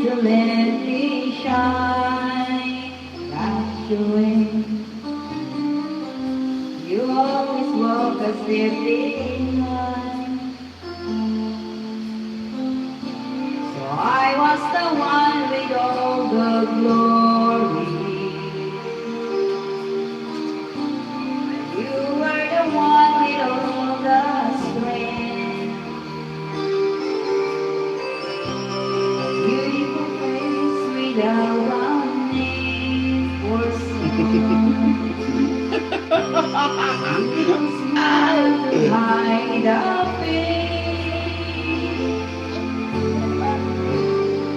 to let me shine. That's the way. You always walk a step behind. So I was the one with all the glory. You were the one with all the strength. Beautiful face without a name or song. Beautiful smile to hide the pain.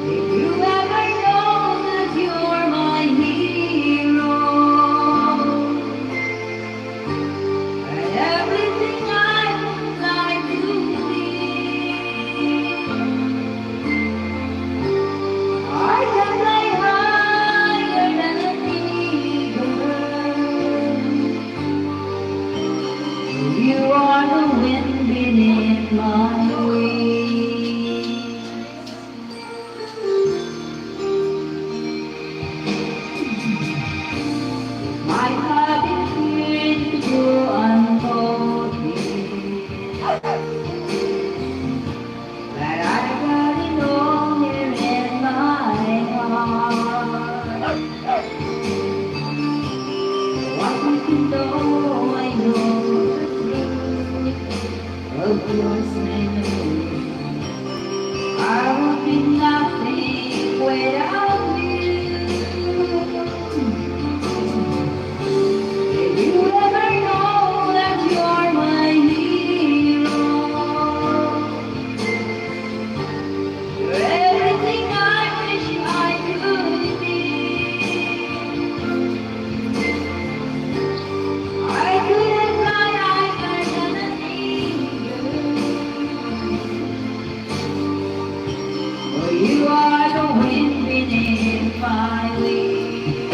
If you ever know that you're my hero, and everything I would like to be, I can fly higher than an eagle. You are the wind beneath my wings. My heart is filled to unfolding, that I got it all here in my heart. What you know, I know the truth of your memory. I would be nothing without you. If you ever know that you're my hero, you're everything I wish I could be. I couldn't fly higher than an eagle. For you are the wind beneath my wings.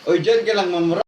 Oy, dyan ka lang mamura.